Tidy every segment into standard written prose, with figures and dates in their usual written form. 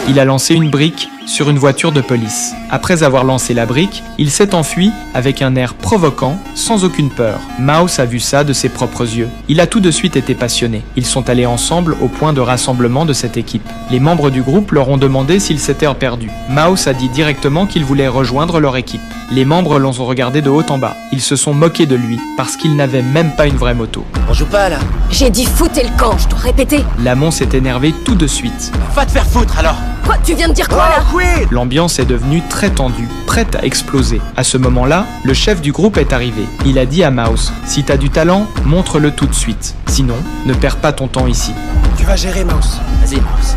Il a lancé une brique sur une voiture de police. Après avoir lancé la brique, il s'est enfui avec un air provoquant, sans aucune peur. Mouse a vu ça de ses propres yeux. Il a tout de suite été passionné. Ils sont allés ensemble au point de rassemblement de cette équipe. Les membres du groupe leur ont demandé s'ils s'étaient perdus. Mouse a dit directement qu'il voulait rejoindre leur équipe. Les membres l'ont regardé de haut en bas. Ils se sont moqués de lui parce qu'il n'avait même pas une vraie moto. On joue pas là. J'ai dit foutez le camp, je dois répéter. Lamont s'est énervé tout de suite. Va te faire foutre alors. Quoi, tu viens de dire quoi là? Quid. L'ambiance est devenue très tendue, prête à exploser. À ce moment-là, le chef du groupe est arrivé. Il a dit à Mouse, si t'as du talent, montre-le tout de suite. Sinon, ne perds pas ton temps ici. Tu vas gérer, Mouse. Vas-y, Mouse.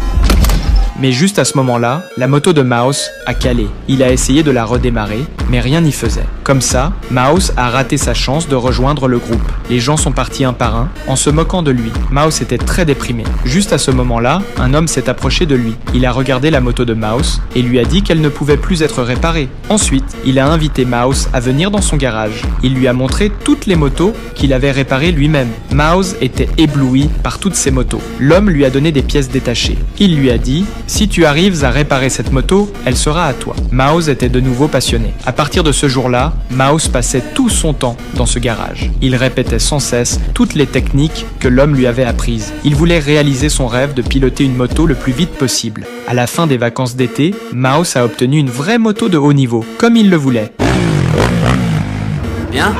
Mais juste à ce moment-là, la moto de Mouse a calé. Il a essayé de la redémarrer, mais rien n'y faisait. Comme ça, Mouse a raté sa chance de rejoindre le groupe. Les gens sont partis un par un, en se moquant de lui. Mouse était très déprimé. Juste à ce moment-là, un homme s'est approché de lui. Il a regardé la moto de Mouse et lui a dit qu'elle ne pouvait plus être réparée. Ensuite, il a invité Mouse à venir dans son garage. Il lui a montré toutes les motos qu'il avait réparées lui-même. Mouse était ébloui par toutes ces motos. L'homme lui a donné des pièces détachées. Il lui a dit: si tu arrives à réparer cette moto, elle sera à toi. Mouse était de nouveau passionné. À partir de ce jour-là, Mouse passait tout son temps dans ce garage. Il répétait sans cesse toutes les techniques que l'homme lui avait apprises. Il voulait réaliser son rêve de piloter une moto le plus vite possible. À la fin des vacances d'été, Mouse a obtenu une vraie moto de haut niveau, comme il le voulait. Bien.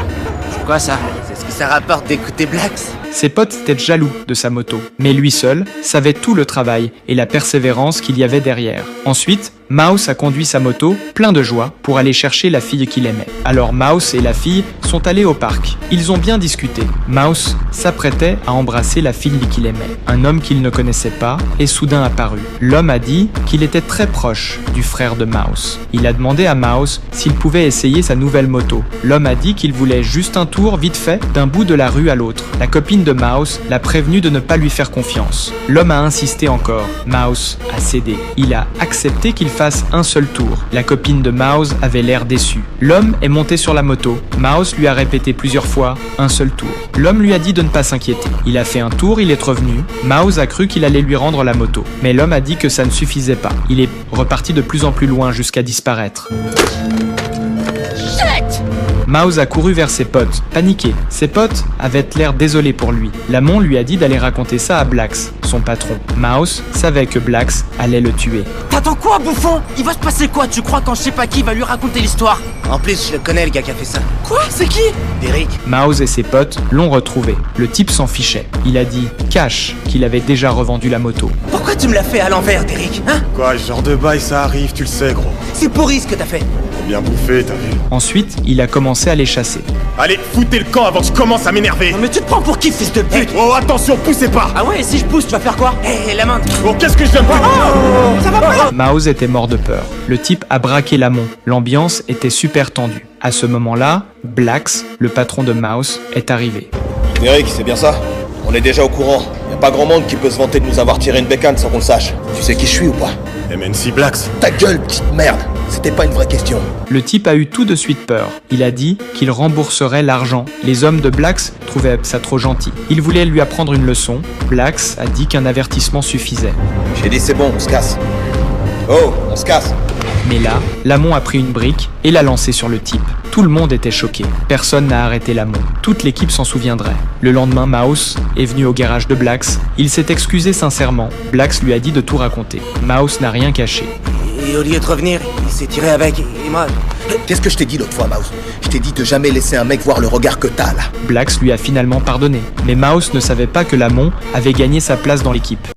C'est quoi ça? C'est ce que ça rapporte d'écouter Blax. Ses potes étaient jaloux de sa moto, mais lui seul savait tout le travail et la persévérance qu'il y avait derrière. Ensuite, Mouse a conduit sa moto, plein de joie, pour aller chercher la fille qu'il aimait. Alors Mouse et la fille sont allés au parc. Ils ont bien discuté. Mouse s'apprêtait à embrasser la fille qu'il aimait. Un homme qu'il ne connaissait pas est soudain apparu. L'homme a dit qu'il était très proche du frère de Mouse. Il a demandé à Mouse s'il pouvait essayer sa nouvelle moto. L'homme a dit qu'il voulait juste un tour vite fait d'un bout de la rue à l'autre. La copine de Mouse l'a prévenu de ne pas lui faire confiance. L'homme a insisté encore. Mouse a cédé. Il a accepté qu'il fasse un seul tour. La copine de Mouse avait l'air déçue. L'homme est monté sur la moto. Mouse lui a répété plusieurs fois un seul tour. L'homme lui a dit de ne pas s'inquiéter. Il a fait un tour, il est revenu. Mouse a cru qu'il allait lui rendre la moto. Mais l'homme a dit que ça ne suffisait pas. Il est reparti de plus en plus loin jusqu'à disparaître. Mouse a couru vers ses potes, paniqué. Ses potes avaient l'air désolés pour lui. Lamont lui a dit d'aller raconter ça à Blax, son patron. Mouse savait que Blax allait le tuer. T'attends quoi, bouffon? Il va se passer quoi? Tu crois quand je sais pas qui va lui raconter l'histoire? En plus, je le connais, le gars qui a fait ça. Quoi? C'est qui? Derek. Mouse et ses potes l'ont retrouvé. Le type s'en fichait. Il a dit cash qu'il avait déjà revendu la moto. Pourquoi tu me l'as fait à l'envers, Derek? Hein? Quoi, ce genre de bail, ça arrive, tu le sais, gros. C'est pourri ce que t'as fait. Bien bouffé, t'as vu. Ensuite, il a commencé à les chasser. Allez, foutez le camp avant que je commence à m'énerver. Non mais tu te prends pour qui, fils de pute? Oh, attention, poussez pas. Ah ouais, si je pousse, tu vas faire quoi? Hé, la main. Oh, qu'est-ce que je viens de faire? Oh, ça va pas? Mouse était mort de peur. Le type a braqué Lamont. L'ambiance était super tendue. À ce moment-là, Blax, le patron de Mouse, est arrivé. Derek, c'est bien ça? On est déjà au courant. Y a pas grand monde qui peut se vanter de nous avoir tiré une bécane sans qu'on le sache. Tu sais qui je suis ou pas? MNC Blax. Ta gueule, petite merde. C'était pas une vraie question. Le type a eu tout de suite peur. Il a dit qu'il rembourserait l'argent. Les hommes de Blax trouvaient ça trop gentil. Ils voulaient lui apprendre une leçon. Blax a dit qu'un avertissement suffisait. J'ai dit c'est bon, on se casse. Oh, on se casse. Mais là, Lamont a pris une brique et l'a lancée sur le type. Tout le monde était choqué. Personne n'a arrêté Lamont. Toute l'équipe s'en souviendrait. Le lendemain, Mouse est venu au garage de Blax. Il s'est excusé sincèrement. Blax lui a dit de tout raconter. Mouse n'a rien caché. Et au lieu de revenir, il s'est tiré avec, et moi... Qu'est-ce que je t'ai dit l'autre fois, Mouse? Je t'ai dit de jamais laisser un mec voir le regard que t'as, là. Blax lui a finalement pardonné. Mais Mouse ne savait pas que Lamont avait gagné sa place dans l'équipe.